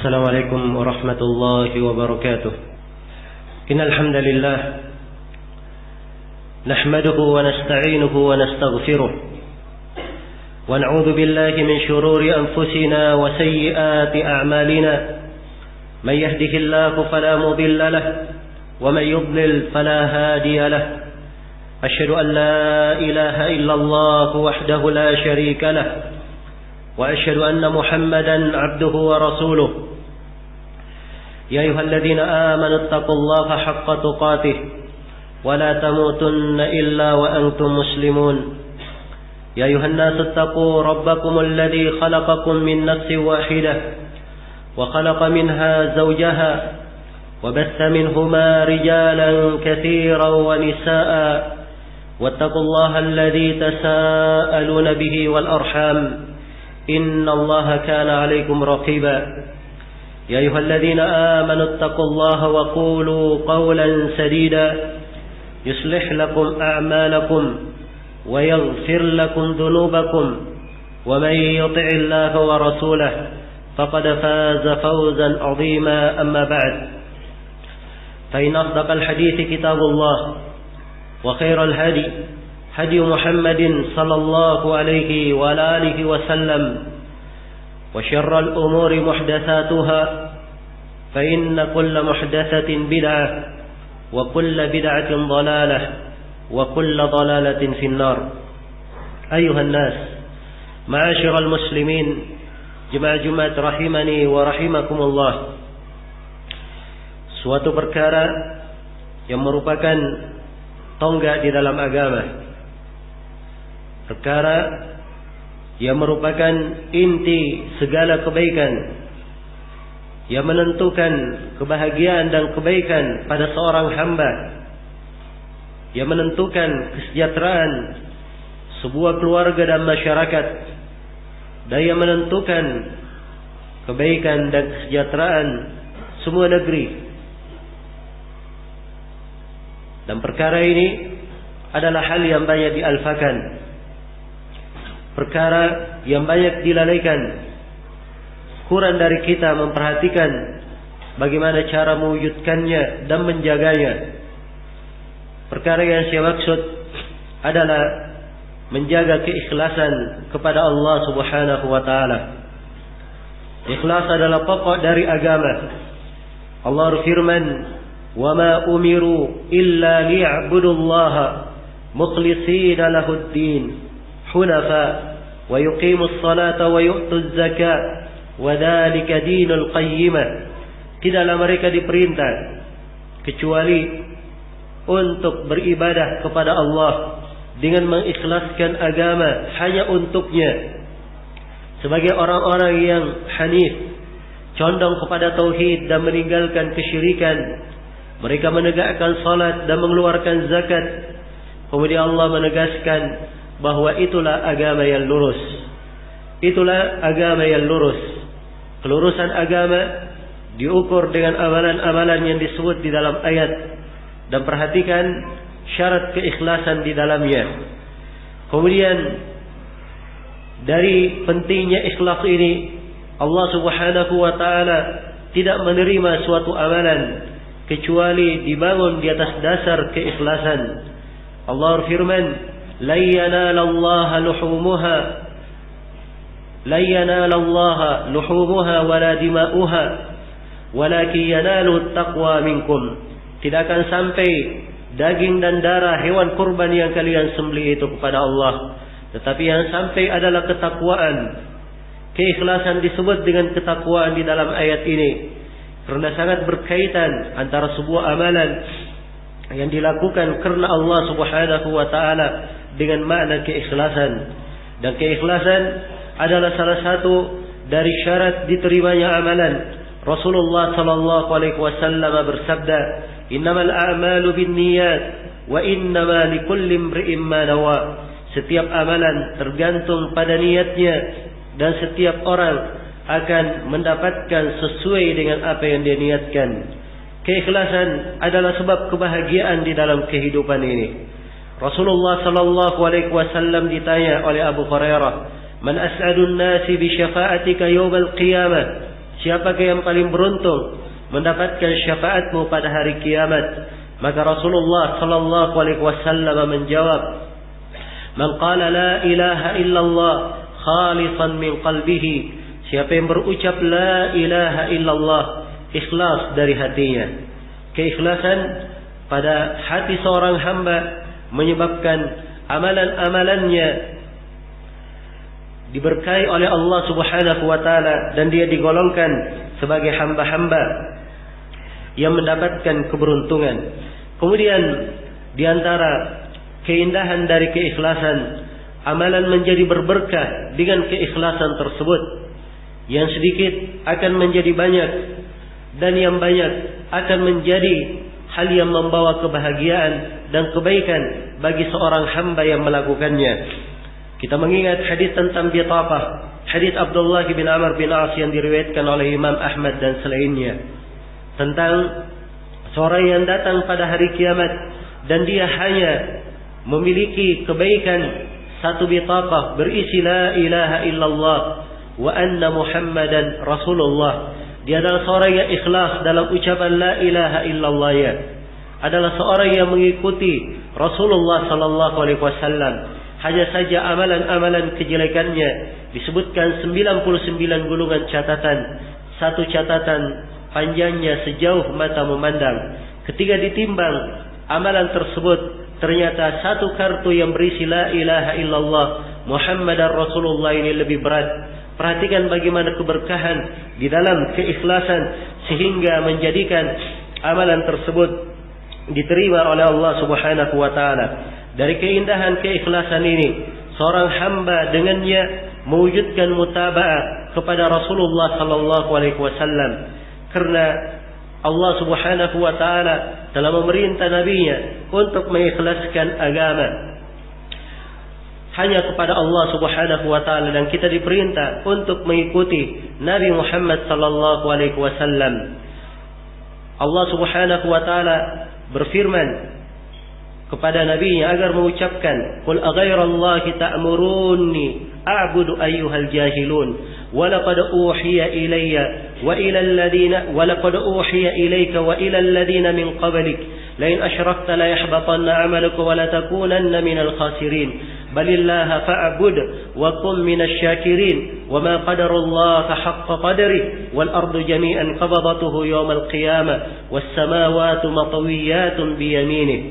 السلام عليكم ورحمة الله وبركاته. إن الحمد لله نحمده ونستعينه ونستغفره ونعوذ بالله من شرور أنفسنا وسيئات أعمالنا. من يهده الله فلا مضل له ومن يضلل فلا هادي له. أشهد أن لا إله إلا الله وحده لا شريك له وأشهد أن محمدا عبده ورسوله. يا أيها الذين آمنوا اتقوا الله حق تقاته ولا تموتن إلا وأنتم مسلمون. يا أيها الناس اتقوا ربكم الذي خلقكم من نفس واحدة وخلق منها زوجها وبث منهما رجالا كثيرا ونساء واتقوا الله الذي تساءلون به والأرحام إن الله كان عليكم رقيبا. يا أيها الذين آمنوا اتقوا الله وقولوا قولا سديدا يصلح لكم أعمالكم ويغفر لكم ذنوبكم ومن يطع الله ورسوله فقد فاز فوزا عظيما. أما بعد فإن أصدق الحديث كتاب الله وخير الهدي هدي محمد صلى الله عليه وعلى آله وسلم وشر الأمور محدثاتها فإن كل محدثة بدعة وكل بدعة ضلالة وكل ضلالة في النار. أيها الناس معاشر المسلمين jemaah Jumat rahimani wa rahimakumullah. Suatu perkara yang merupakan tonggak di dalam agama, perkara yang merupakan inti segala kebaikan, yang menentukan kebahagiaan dan kebaikan pada seorang hamba, yang menentukan kesejahteraan sebuah keluarga dan masyarakat, dan yang menentukan kebaikan dan kesejahteraan semua negeri. Dan perkara ini adalah hal yang banyak dialfakan, perkara yang banyak dilalaikan. Kurang dari kita memperhatikan bagaimana cara mewujudkannya dan menjaganya. Perkara yang saya maksud adalah menjaga keikhlasan kepada Allah Subhanahu wa taala. Ikhlas adalah pokok dari agama. Allah berfirman, "Wa ma umiru illa liya'budullaha mukhlishina lahud-din hunafa wa yuqimus salata wa yu'tuz zakata wa dzalika dinul qayyimah." Tidaklah mereka diperintah kecuali untuk beribadah kepada Allah dengan mengikhlaskan agama hanya untuknya, sebagai orang-orang yang hanif, condong kepada tauhid dan meninggalkan kesyirikan. Mereka menegakkan salat dan mengeluarkan zakat. Kemudian Allah menegaskan bahwa itulah agama yang lurus. Itulah agama yang lurus. Kelurusan agama diukur dengan amalan-amalan yang disebut di dalam ayat. Dan perhatikan syarat keikhlasan di dalamnya. Kemudian dari pentingnya ikhlas ini, Allah Subhanahu wa taala tidak menerima suatu amalan kecuali dibangun di atas dasar keikhlasan. Allah berfirman, "La yanalallaha luhumuha wala dima'uha walakin yanalu taqwa minkum." Tidak akan sampai daging dan darah hewan kurban yang kalian sembelih itu kepada Allah, tetapi yang sampai adalah ketakwaan. Keikhlasan disebut dengan ketakwaan di dalam ayat ini karena sangat berkaitan antara sebuah amalan yang dilakukan karena Allah Subhanahu wa taala dengan makna keikhlasan. Dan keikhlasan adalah salah satu dari syarat diterimanya amalan. Rasulullah sallallahu alaihi wasallam bersabda, "Innamal a'malu binniyat wa innama likulli imri'in ma nawa." Setiap amalan tergantung pada niatnya dan setiap orang akan mendapatkan sesuai dengan apa yang dia niatkan. Keikhlasan adalah sebab kebahagiaan di dalam kehidupan ini. Rasulullah sallallahu alaihi wasallam ditanya oleh Abu Hurairah, "Man as'adun nasi bi syafa'atika yawmal qiyamah?" siapakah yang paling beruntung mendapatkan syafaatmu pada hari kiamat? Maka Rasulullah sallallahu alaihi wasallam menjawab, "Man qala la ilaha illallah khalisan min qalbihi." Siapa yang berucap la ilaha illallah ikhlas dari hatinya. Keikhlasan pada hati seorang hamba menyebabkan amalan-amalannya diberkahi oleh Allah Subhanahu wa taala dan dia digolongkan sebagai hamba-hamba yang mendapatkan keberuntungan. Kemudian di antara keindahan dari keikhlasan, amalan menjadi berberkah dengan keikhlasan tersebut. Yang sedikit akan menjadi banyak dan yang banyak akan menjadi hal yang membawa kebahagiaan dan kebaikan bagi seorang hamba yang melakukannya. Kita mengingat hadis tentang bitaqah, hadis Abdullah bin Amr bin As yang diriwayatkan oleh Imam Ahmad dan selainnya, tentang seorang yang datang pada hari kiamat dan dia hanya memiliki kebaikan satu bitaqah berisi la ilaha illallah wa anna Muhammadan Rasulullah. Dia adalah seorang yang ikhlas dalam ucapan la ilaha illallah ya. Adalah seorang yang mengikuti Rasulullah sallallahu alaihi wasallam. Hanya saja amalan-amalan kejelekannya disebutkan 99 gulungan catatan. Satu catatan panjangnya sejauh mata memandang. Ketika ditimbang amalan tersebut, ternyata satu kartu yang berisi la ilaha illallah Muhammadar Rasulullah ini lebih berat. Perhatikan bagaimana keberkahan di dalam keikhlasan sehingga menjadikan amalan tersebut diterima oleh Allah Subhanahu wa taala. Dari keindahan keikhlasan ini, seorang hamba dengannya mewujudkan mutaba'ah kepada Rasulullah sallallahu alaihi wasallam, karena Allah Subhanahu wa taala telah memerintah nabinya untuk mengikhlaskan agama hanya kepada Allah Subhanahu wa taala, dan kita diperintah untuk mengikuti Nabi Muhammad sallallahu alaihi wasallam. Allah Subhanahu wa taala berfirman kepada nabinya agar mengucapkan, "Qul aghairallahi ta'muruni a'budu ayyuhal jahilun wa laqad uhiya ilayya wa ilal ladina wa laqad uhiya ilayka wa ilal ladina min qablik la in asyrakta la yahbatanna 'amaluka wa la takunanna minal khasirin balillaha fa'bud wa kum minasy syakirin wa ma qadarullaha haqqa qadri wal ardu jami'an qabadatuhu yawmal qiyamah was samawati matawiyatun bi yaminih."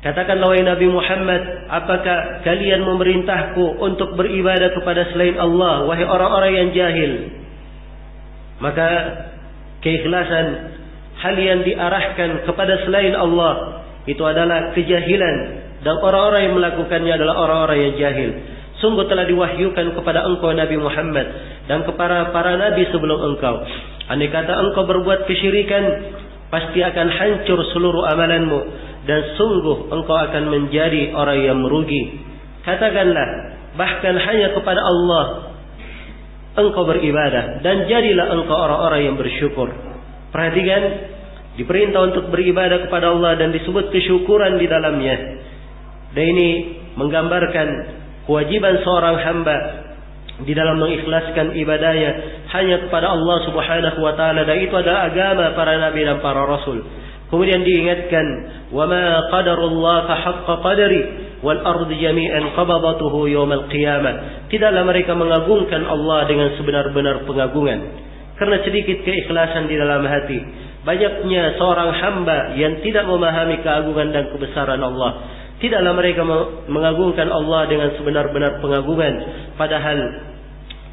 Katakanlah wahai Nabi Muhammad, apakah kalian memerintahku untuk beribadah kepada selain Allah, wahai orang-orang yang jahil? Maka keikhlasan, hal yang diarahkan kepada selain Allah, itu adalah kejahilan, dan orang-orang yang melakukannya adalah orang-orang yang jahil. Sungguh telah diwahyukan kepada engkau Nabi Muhammad dan kepada para nabi sebelum engkau, andai kata engkau berbuat kesyirikan, pasti akan hancur seluruh amalanmu, dan sungguh engkau akan menjadi orang yang merugi. Katakanlah, bahkan hanya kepada Allah engkau beribadah, dan jadilah engkau orang-orang yang bersyukur. Perhatikan, diperintah untuk beribadah kepada Allah dan disebut kesyukuran di dalamnya. Dan ini menggambarkan kewajiban seorang hamba di dalam mengikhlaskan ibadahnya hanya kepada Allah Subhanahu wa taala, dan itu adalah agama para nabi dan para rasul. Kemudian diingatkan, wa ma qadarullaha haqqa qadri wal ardu jami'an qabadatuhu yaumal qiyamah. Tidaklah mereka mengagungkan Allah dengan sebenar-benar pengagungan. Karena sedikit keikhlasan di dalam hati, banyaknya seorang hamba yang tidak memahami keagungan dan kebesaran Allah. Tidaklah mereka mengagungkan Allah dengan sebenar-benar pengagungan, padahal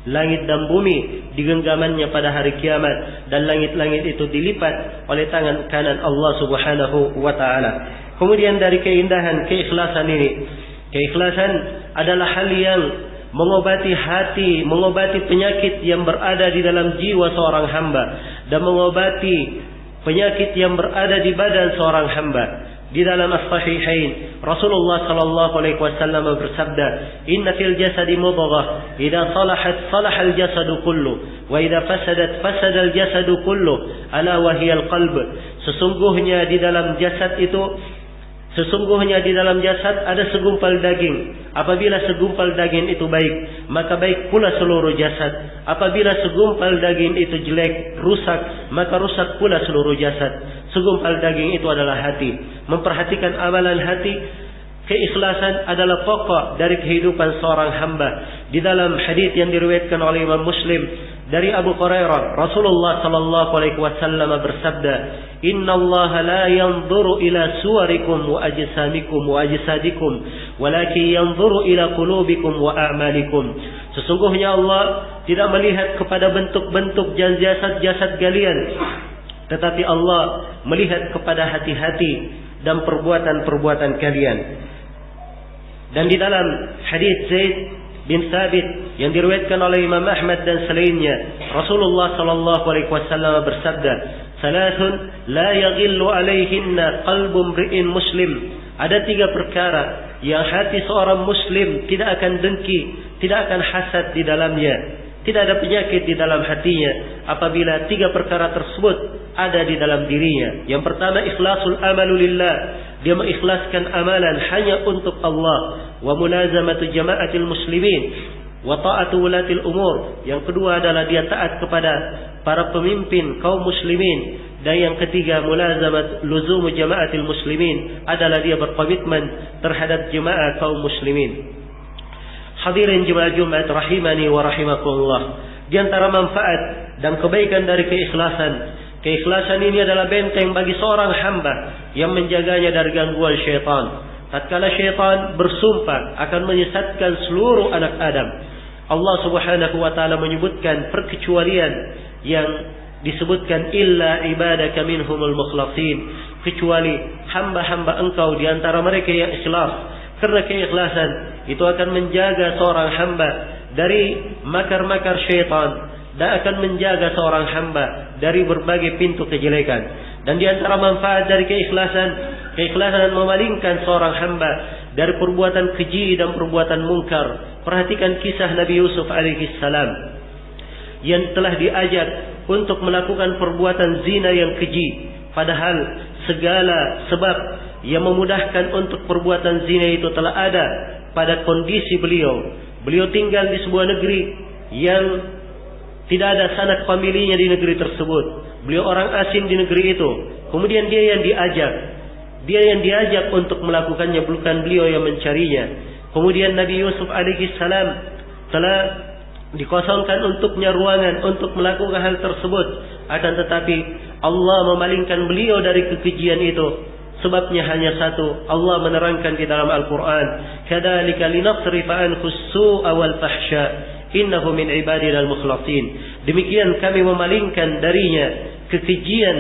langit dan bumi digenggamannya pada hari kiamat, dan langit-langit itu dilipat oleh tangan kanan Allah Subhanahu wa taala. Kemudian dari keindahan keikhlasan ini, keikhlasan adalah hal yang mengobati hati, mengobati penyakit yang berada di dalam jiwa seorang hamba, dan mengobati penyakit yang berada di badan seorang hamba. Di dalam as-sahihain, Rasulullah sallallahu alaihi wasallam bersabda, "Inna fil jasadi mudghah, idza salahat salaha al-jasadu kullu, wa idza fasadat fasada al-jasadu kullu, ala wa hiya al-qalb." Sesungguhnya di dalam jasad itu Sesungguhnya di dalam jasad ada segumpal daging. Apabila segumpal daging itu baik, maka baik pula seluruh jasad. Apabila segumpal daging itu jelek, rusak, maka rusak pula seluruh jasad. Segumpal daging itu adalah hati. Memperhatikan amalan hati, keikhlasan adalah pokok dari kehidupan seorang hamba. Di dalam hadis yang diriwayatkan oleh Imam Muslim dari Abu Hurairah, Rasulullah sallallahu alaihi wasallam bersabda, "Innallaha la yanzuru ila suwarikum wa ajsamikum wa ajsadikum, walakin yanzuru ila qulubikum wa a'malikum." Sesungguhnya Allah tidak melihat kepada bentuk-bentuk jasad-jasad kalian, tetapi Allah melihat kepada hati-hati dan perbuatan-perbuatan kalian. Dan di dalam hadis Zaid bin Thabit yang diriwayatkan oleh Imam Ahmad dan selainnya, Rasulullah sallallahu alaihi wasallam bersabda, "Salasun la yaghillu alaihinna qalbu imri'in muslim." Ada 3 perkara yang hati seorang muslim tidak akan dengki, tidak akan hasad di dalamnya, tidak ada penyakit di dalam hatinya apabila 3 perkara tersebut ada di dalam dirinya. Yang pertama, ikhlasul amalu lillah. Dia mengikhlaskan amalan hanya untuk Allah. Wa mulazamatu jama'atil muslimin wa ta'atu wulatil umur. Yang kedua adalah dia taat kepada para pemimpin kaum muslimin. Dan yang ketiga, mulazamat luzumu jama'atil muslimin, adalah dia berkomitmen terhadap jemaah kaum muslimin. Hadirin jemaah Jumat rahimani wa rahimakumullah. Di antara manfaat dan kebaikan dari keikhlasan ini adalah benteng bagi seorang hamba yang menjaganya dari gangguan syaitan. Tatkala syaitan bersumpah akan menyesatkan seluruh anak Adam, Allah Subhanahu wa taala menyebutkan perkecualian yang disebutkan, illa ibadaka minhumul mukhlasin, kecuali hamba-hamba engkau di antara mereka yang ikhlas. Karena keikhlasan itu akan menjaga seorang hamba dari makar-makar syaitan dan akan menjaga seorang hamba dari berbagai pintu kejelekan. Dan di antara manfaat dari keikhlasan memalingkan seorang hamba dari perbuatan keji dan perbuatan mungkar. Perhatikan kisah Nabi Yusuf alaihi salam yang telah diajak untuk melakukan perbuatan zina yang keji, padahal segala sebab yang memudahkan untuk perbuatan zina itu telah ada pada kondisi beliau. Beliau tinggal di sebuah negeri yang tidak ada sanak familinya di negeri tersebut. Beliau orang asing di negeri itu. Kemudian dia yang diajak untuk melakukannya, bukan beliau yang mencarinya. Kemudian Nabi Yusuf alaihi salam telah dikosongkan untuknya ruangan untuk melakukan hal tersebut. Akan tetapi Allah memalingkan beliau dari kekejian itu. Sebabnya hanya satu. Allah menerangkan di dalam Al-Quran, "Kadzalika linasrifa anhu as-su'a wal fahsya, innahu min ibadina al-mukhlasin." Demikian kami memalingkan darinya kekejian,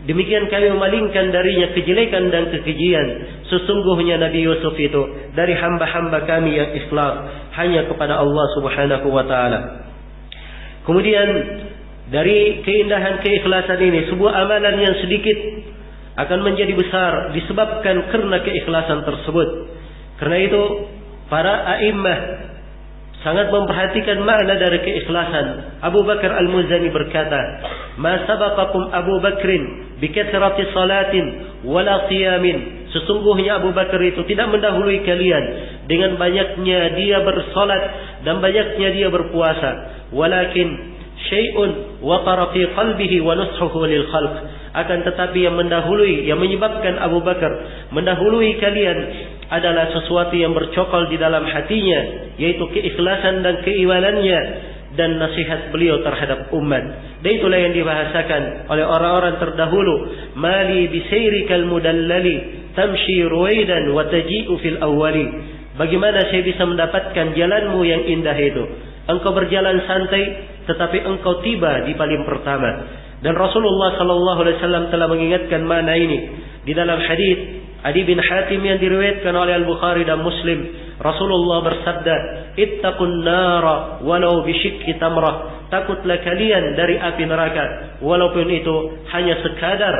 demikian kami memalingkan darinya kejelekan dan kekejian. Sesungguhnya Nabi Yusuf itu dari hamba-hamba kami yang ikhlas hanya kepada Allah Subhanahu wa taala. Kemudian dari keindahan keikhlasan ini, sebuah amalan yang sedikit akan menjadi besar disebabkan karena keikhlasan tersebut. Karena itu para a'immah sangat memperhatikan makna dari keikhlasan. Abu Bakar Al-Muzani berkata, "Ma sabaqakum Abu Bakrin bi kathrati salatin wala qiyamin." Sesungguhnya Abu Bakar itu tidak mendahului kalian dengan banyaknya dia bersalat dan banyaknya dia berpuasa. Walakin syai'un waqara fi qalbihi wa nushuhu lil khalq. Akan tetapi yang mendahului, yang menyebabkan Abu Bakar mendahului kalian adalah sesuatu yang bercokol di dalam hatinya, yaitu keikhlasan dan keimanannya dan nasihat beliau terhadap umat. Dan itulah yang dibahasakan oleh orang-orang terdahulu, "Mali bisayrikal mudallali tamshi ruwaidan wa taji'u fil awwali." Bagaimana saya bisa mendapatkan jalanmu yang indah itu? Engkau berjalan santai tetapi engkau tiba di paling pertama. Dan Rasulullah sallallahu alaihi wasallam telah mengingatkan makna ini di dalam hadis Adi bin Hatim yang diriwayatkan oleh Al-Bukhari dan Muslim. Rasulullah bersabda, "Ittaqun nara walau bisyikki tamrah." Takutlah kalian dari api neraka walaupun itu hanya sekadar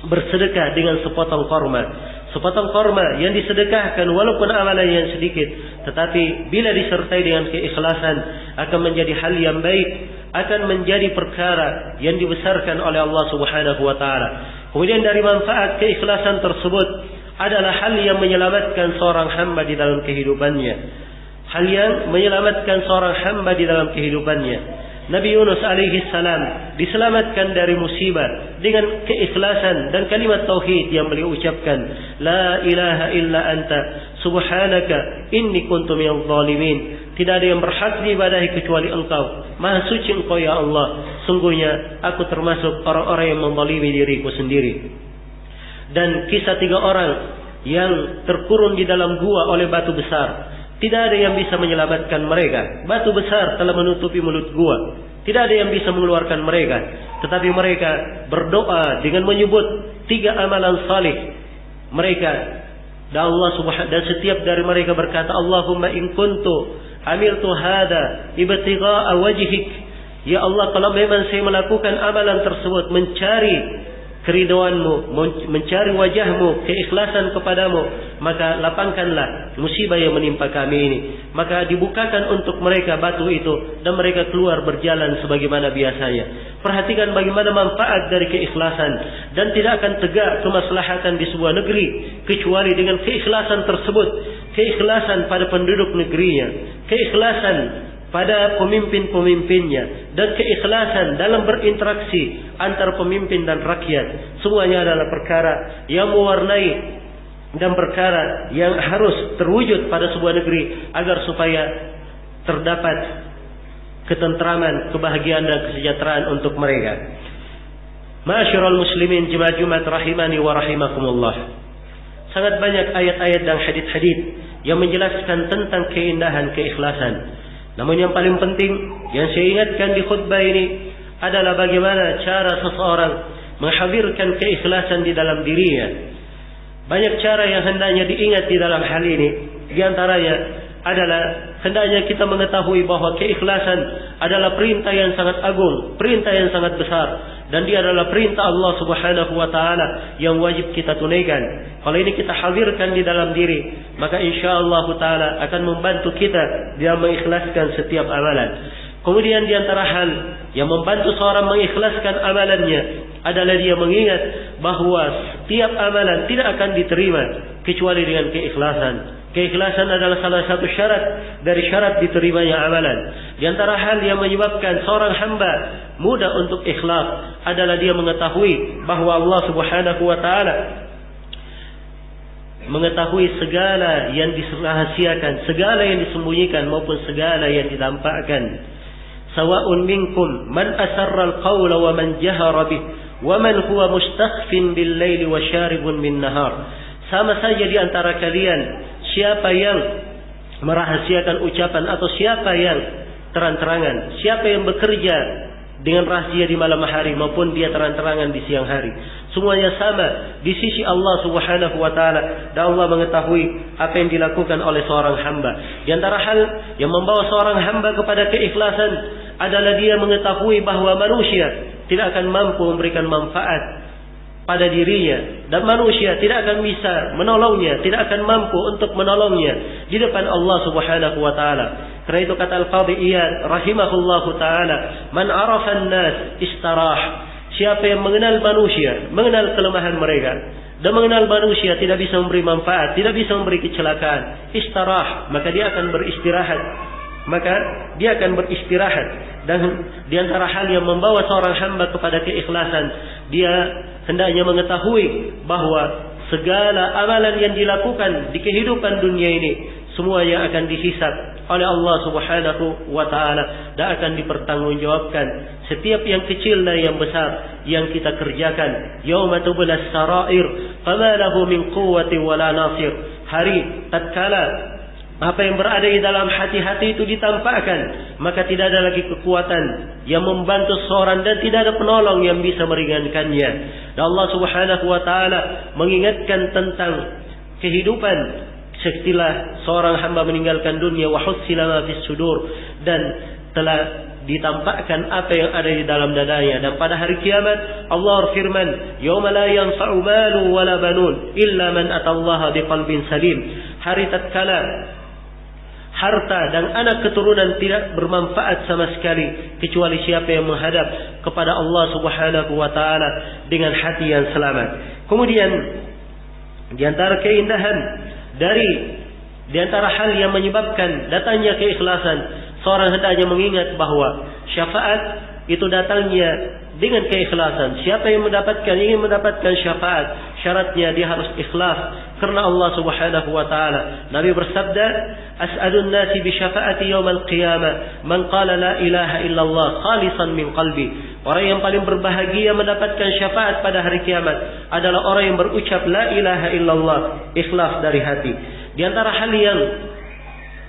bersedekah dengan sepotong korma. Sepotong korma yang disedekahkan walaupun amalan yang sedikit, tetapi bila disertai dengan keikhlasan akan menjadi hal yang baik, akan menjadi perkara yang dibesarkan oleh Allah Subhanahu wa taala. Kemudian dari manfaat keikhlasan tersebut, adalah hal yang menyelamatkan seorang hamba di dalam kehidupannya. Hal yang menyelamatkan seorang hamba di dalam kehidupannya. Nabi Yunus alaihi salam diselamatkan dari musibah dengan keikhlasan dan kalimat tauhid yang beliau ucapkan, la ilaha illa anta subhanaka inni kuntu minadh dhalimin. Tidak ada yang berhak diibadahi kecuali Engkau, maha suci Engkau ya Allah, sungguhnya aku termasuk orang-orang yang menzalimi diriku sendiri. Dan kisah 3 orang yang terkurung di dalam gua oleh batu besar. Tidak ada yang bisa menyelamatkan mereka. Batu besar telah menutupi mulut gua. Tidak ada yang bisa mengeluarkan mereka. Tetapi mereka berdoa dengan menyebut 3 amalan salih mereka. Dan Allah subhanahu, dan setiap dari mereka berkata, Allahumma in kuntu amiltu hada ibtigha'a wajhik. Ya Allah, kalau memang saya melakukan amalan tersebut mencari keridhoanmu, mencari wajahmu, keikhlasan kepadamu, maka lapangkanlah musibah yang menimpa kami ini. Maka dibukakan untuk mereka batu itu, dan mereka keluar berjalan sebagaimana biasanya. Perhatikan bagaimana manfaat dari keikhlasan. Dan tidak akan tegak kemaslahatan di sebuah negeri kecuali dengan keikhlasan tersebut. Keikhlasan pada penduduk negerinya, keikhlasan pada pemimpin-pemimpinnya, dan keikhlasan dalam berinteraksi antara pemimpin dan rakyat. Semuanya adalah perkara yang mewarnai dan perkara yang harus terwujud pada sebuah negeri agar supaya terdapat ketentraman, kebahagiaan dan kesejahteraan untuk mereka. Ma'asyiral muslimin jemaah Jumat rahimani wa rahimakumullah. Sangat banyak ayat-ayat dan hadits-hadits yang menjelaskan tentang keindahan keikhlasan. Namun yang paling penting yang saya ingatkan di khutbah ini adalah bagaimana cara seseorang menghadirkan keikhlasan di dalam dirinya. Banyak cara yang hendaknya diingat di dalam hal ini. Di antaranya adalah hendaknya kita mengetahui bahwa keikhlasan adalah perintah yang sangat agung, perintah yang sangat besar, dan dia adalah perintah Allah Subhanahu wa taala yang wajib kita tunaikan. Kalau ini kita hadirkan di dalam diri, maka insyaallah taala akan membantu kita dalam mengikhlaskan setiap amalan. Kemudian di antara hal yang membantu seorang mengikhlaskan amalannya adalah dia mengingat bahwa setiap amalan tidak akan diterima kecuali dengan keikhlasan. Keikhlasan adalah salah satu syarat dari syarat diterimanya amalan. Di antara hal yang menyebabkan seorang hamba mudah untuk ikhlas adalah dia mengetahui bahwa Allah Subhanahu wa taala mengetahui segala yang dirahasiakan, segala yang disembunyikan maupun segala yang ditampakkan. Sawa'un minkum man asarra al-qawla wa man jahara bih wa man huwa mustakhfin bil-laili wa syaribun bin-nahar. Sama saja di antara kalian siapa yang merahasiakan ucapan atau siapa yang terang-terangan, siapa yang bekerja dengan rahasia di malam hari maupun dia terang-terangan di siang hari. Semuanya sama di sisi Allah Subhanahu wa taala, dan Allah mengetahui apa yang dilakukan oleh seorang hamba. Di antara hal yang membawa seorang hamba kepada keikhlasan adalah dia mengetahui bahwa manusia tidak akan mampu memberikan manfaat pada dirinya, dan manusia tidak akan bisa menolongnya, tidak akan mampu untuk menolongnya di depan Allah Subhanahu wa taala. Karena itu kata Al-Qadhi Iyad rahimahullahu taala, man arafa an-nas istarah. Siapa yang mengenal manusia, mengenal kelemahan mereka, dan mengenal manusia tidak bisa memberi manfaat, tidak bisa memberi kecelakaan, istarah, maka dia akan beristirahat. Dan di antara hal yang membawa seorang hamba kepada keikhlasan, dia hendaknya mengetahui bahwa segala amalan yang dilakukan di kehidupan dunia ini semuanya akan dihisab oleh Allah Subhanahu wa taala dan akan dipertanggungjawabkan setiap yang kecil dan yang besar yang kita kerjakan. Yauma tublas sarair fama lahu min quwwati wala nasir. Hari tatkala apa yang berada di dalam hati-hati itu ditampakkan, maka tidak ada lagi kekuatan yang membantu seorang dan tidak ada penolong yang bisa meringankannya. Dan Allah Subhanahu wa taala mengingatkan tentang kehidupan setelah seorang hamba meninggalkan dunia, wa hussila ma fis sudur, dan telah ditampakkan apa yang ada di dalam dadanya. Dan pada hari kiamat Allah berfirman, yauma la yanfa'u malu wala banun illa man atallaha biqalbin salim. Hari tatkala harta dan anak keturunan tidak bermanfaat sama sekali kecuali siapa yang menghadap kepada Allah Subhanahu wa taala dengan hati yang selamat. Kemudian Di antara keindahan di antara hal yang menyebabkan datangnya keikhlasan, seorang hendaknya mengingat bahwa syafaat itu datangnya dengan keikhlasan. Siapa yang ingin mendapatkan syafaat, syaratnya dia harus ikhlas karena Allah Subhanahu wa taala. Nabi bersabda, "As'adun nasi bi syafaati yaumil qiyamah man qala la ilaha illallah khalisan min qalbi." Orang yang paling berbahagia mendapatkan syafaat pada hari kiamat adalah orang yang berucap la ilaha illallah ikhlas dari hati. Di antara hal yang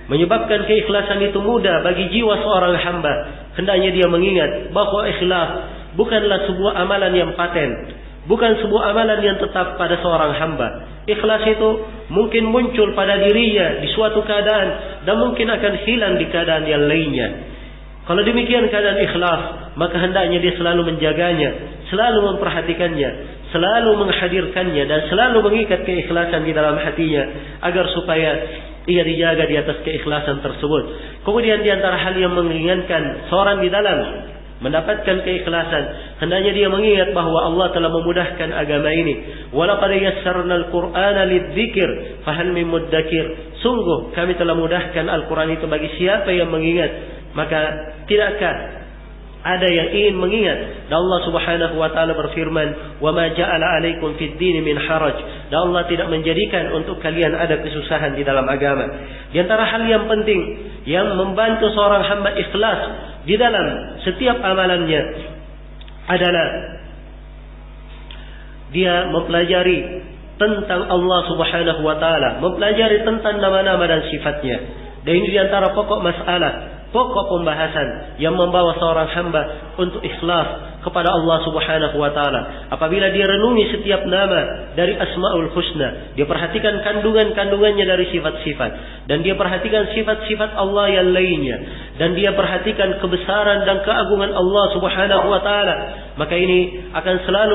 menyebabkan keikhlasan itu mudah bagi jiwa seorang hamba, hendaknya dia mengingat bahwa ikhlas bukanlah sebuah amalan yang paten, bukan sebuah amalan yang tetap pada seorang hamba. Ikhlas itu mungkin muncul pada dirinya di suatu keadaan dan mungkin akan hilang di keadaan yang lainnya. Kalau demikian keadaan ikhlas, maka hendaknya dia selalu menjaganya, selalu memperhatikannya, selalu menghadirkannya dan selalu mengikat keikhlasan di dalam hatinya agar supaya ia dijaga di atas keikhlasan tersebut. Kemudian di antara hal yang mengingatkan seorang di dalam mendapatkan keikhlasan, hendaknya dia mengingat bahwa Allah telah memudahkan agama ini. Walaqad yassarnal Qur'ana lidzikr fahal min muddakir. Sungguh kami telah mudahkan Al-Quran itu bagi siapa yang mengingat. Maka tidakkah ada yang ingin mengingat? Dan Allah Subhanahu wa taala berfirman, "Wa ma ja'ala 'alaikum fid din min haraj." Dan Allah tidak menjadikan untuk kalian ada kesusahan di dalam agama. Di antara hal yang penting yang membantu seorang hamba ikhlas di dalam setiap amalannya adalah dia mempelajari tentang Allah Subhanahu wa taala, mempelajari tentang nama-nama dan sifatnya. Dan ini di antara pokok masalah, pokok pembahasan yang membawa seorang hamba untuk ikhlas kepada Allah Subhanahu wa taala. Apabila dia renungi setiap nama dari Asmaul Husna, dia perhatikan kandungan-kandungannya dari sifat-sifat, dan dia perhatikan sifat-sifat Allah yang lainnya, dan dia perhatikan kebesaran dan keagungan Allah Subhanahu wa taala, maka ini akan selalu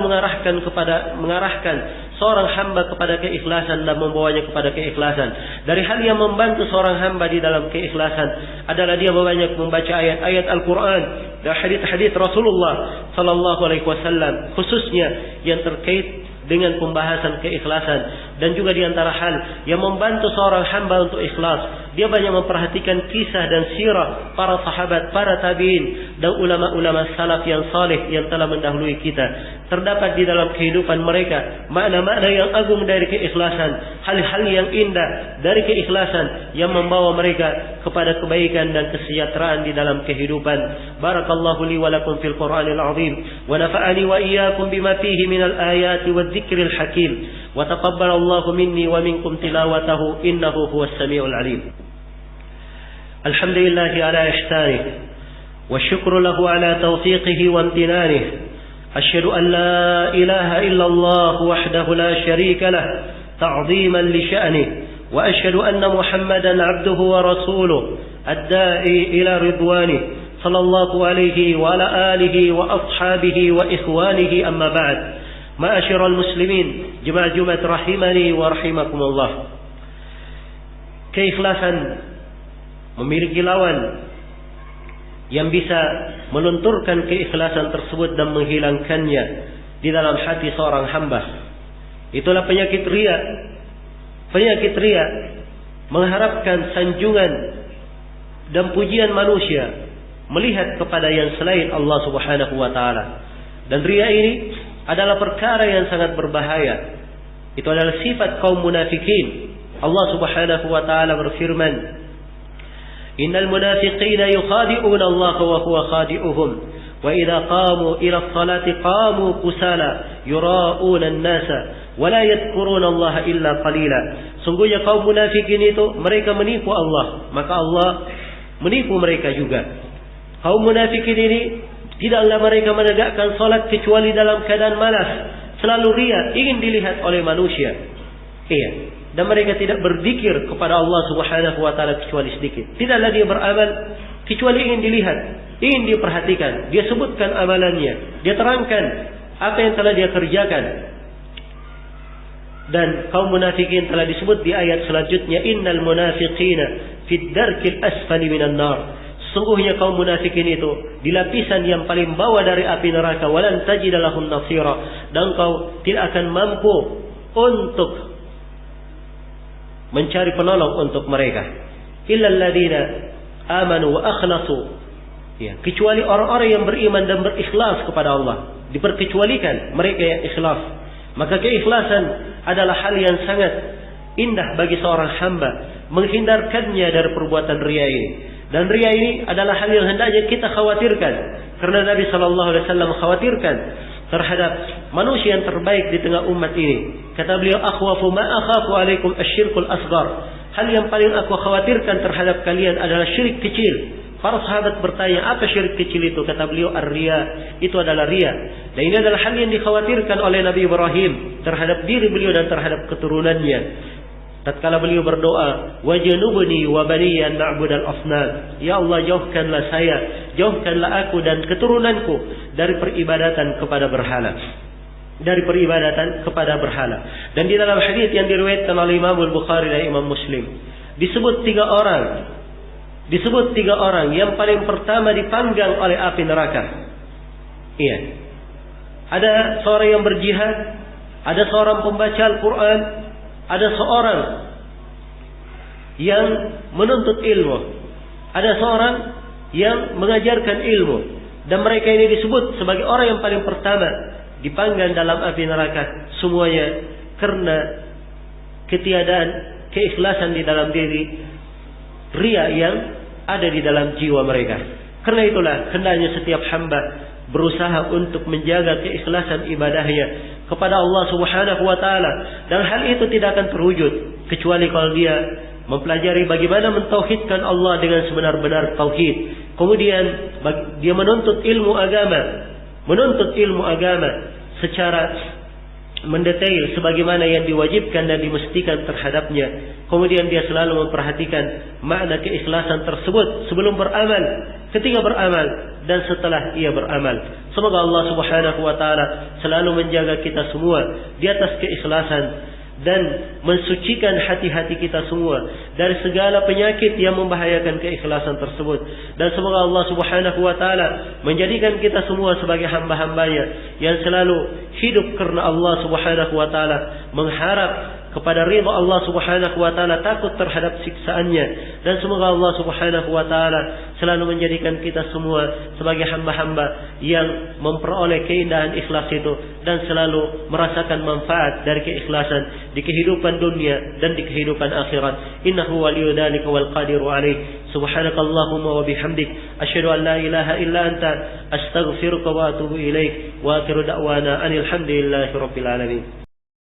mengarahkan seorang hamba kepada keikhlasan dan membawanya kepada keikhlasan. Dari hal yang membantu seorang hamba di dalam keikhlasan adalah dia banyak membaca ayat-ayat Al-Quran dan hadits-hadits Rasulullah sallallahu alaihi wasallam, khususnya yang terkait dengan pembahasan keikhlasan. Dan juga di antara hal yang membantu seorang hamba untuk ikhlas, dia banyak memperhatikan kisah dan sirah para sahabat, para tabi'in dan ulama-ulama salaf yang saleh yang telah mendahului kita. Terdapat di dalam kehidupan mereka makna-makna yang agung dari keikhlasan, hal-hal yang indah dari keikhlasan yang membawa mereka kepada kebaikan dan kesejahteraan di dalam kehidupan. Barakallahu li wa lakum fil Qur'anil azim wa nafa'ani wa iyyakum bima fihi minal ayati wadh-dhikril hakim wa taqabbalallahu minni wa minkum tilawatahu innahu huwas samiul alim. Alhamdulillahi ala ihsanihi wa syukru lahu ala tawfiqihi wa imtinanihi. أشهد أن لا إله إلا الله وحده لا شريك له تعظيما لشأنه وأشهد أن محمدا عبده ورسوله الداعي إلى رضوانه صلى الله عليه وعلى آله وأصحابه وإخوانه أما بعد معاشر المسلمين جماعة رحمني ورحمكم الله. Keikhlasan memiliki lawan yang bisa melunturkan keikhlasan tersebut dan menghilangkannya di dalam hati seorang hamba. Itulah penyakit riya. Penyakit riya mengharapkan sanjungan dan pujian manusia, melihat kepada yang selain Allah Subhanahu wa taala. Dan riya ini adalah perkara yang sangat berbahaya. Itu adalah sifat kaum munafikin. Allah Subhanahu wa taala berfirman, Innal munafiqina yukhadi'una Allah wa huwa khadi'uhum wa idza qamu ila as-salati qamu kusala yura'una an-nasa wa la yadhkuruna Allah illa qalila. Sungguhnya kaum munafikin itu mereka menipu Allah, maka Allah menipu mereka juga. Kaum munafikin ini tidaklah mereka menegakkan salat kecuali dalam keadaan malas, selalu riya, ingin dilihat oleh manusia. Iya. Dan mereka tidak berzikir kepada Allah Subhanahu wa taala kecuali sedikit. Tidaklah dia beramal kecuali ingin dilihat, ingin diperhatikan. Dia sebutkan amalannya, dia terangkan apa yang telah dia kerjakan. Dan kaum munafikin telah disebut di ayat selanjutnya, innal munafiqina fid darkil asfali minan nar. Sungguhnya kaum munafikin itu di lapisan yang paling bawah dari api neraka, walan tajida lahum nasira. Dan kau tidak akan mampu untuk mencari penolong untuk mereka. Illal ladzina amanu wa akhlasu. Ya, kecuali orang-orang yang beriman dan berikhlas kepada Allah. Diperkecualikan mereka yang ikhlas. Maka keikhlasan adalah hal yang sangat indah bagi seorang hamba, menghindarkannya dari perbuatan riya ini. Dan riya ini adalah hal yang hendaknya kita khawatirkan, karena Nabi sallallahu alaihi wasallam khawatirkan terhadap manusia yang terbaik di tengah umat ini. Kata beliau, akhwafu ma akhafu alaikum asyirkul asghar. Hal yang paling aku khawatirkan terhadap kalian adalah syirik kecil. Para sahabat bertanya, apa syirik kecil itu? Kata beliau, ar-riya. Itu adalah riya. Dan ini adalah hal yang dikhawatirkan oleh Nabi Ibrahim terhadap diri beliau dan terhadap keturunannya. Tatkala beliau berdoa, wajnubni wa baniya an na'budal asnam. Ya Allah, jauhkanlah saya, jauhkanlah aku dan keturunanku dari peribadatan kepada berhala. Dari peribadatan kepada berhala. Dan di dalam hadis yang diriwayatkan oleh Imam Al-Bukhari dan Imam Muslim, disebut tiga orang yang paling pertama dipanggang oleh api neraka. Iya. Ada seorang yang berjihad, ada seorang pembaca Al-Quran, ada seorang yang menuntut ilmu, ada seorang yang mengajarkan ilmu. Dan mereka ini disebut sebagai orang yang paling pertama dipanggang dalam api neraka. Semuanya karena ketiadaan keikhlasan di dalam diri, riya yang ada di dalam jiwa mereka. Karena itulah hendaknya setiap hamba berusaha untuk menjaga keikhlasan ibadahnya kepada Allah Subhanahu wa taala, dan hal itu tidak akan terwujud kecuali kalau dia mempelajari bagaimana mentauhidkan Allah dengan sebenar-benar tauhid. Kemudian dia menuntut ilmu agama secara mendetail sebagaimana yang diwajibkan dan dimestikan terhadapnya. Kemudian dia selalu memperhatikan makna keikhlasan tersebut sebelum beramal, ketika beramal, dan setelah ia beramal. Semoga Allah Subhanahu wa taala selalu menjaga kita semua di atas keikhlasan dan mensucikan hati-hati kita semua dari segala penyakit yang membahayakan keikhlasan tersebut. Dan semoga Allah Subhanahu wa taala menjadikan kita semua sebagai hamba-hambanya yang selalu hidup karena Allah Subhanahu wa taala, mengharap kepada ridha Allah Subhanahu wa taala, takut terhadap siksaannya. Dan semoga Allah Subhanahu wa taala selalu menjadikan kita semua sebagai hamba-hamba yang memperoleh keindahan ikhlas itu dan selalu merasakan manfaat dari keikhlasan di kehidupan dunia dan di kehidupan akhirat. Innahu waliyyu dzalika wal qadiru alaih. Subhanakallahumma wa bihamdik asyhadu an la ilaha illa anta astaghfiruka wa atubu ilaik. Wa akhiru da'wana anil hamdulillahi rabbil alamin.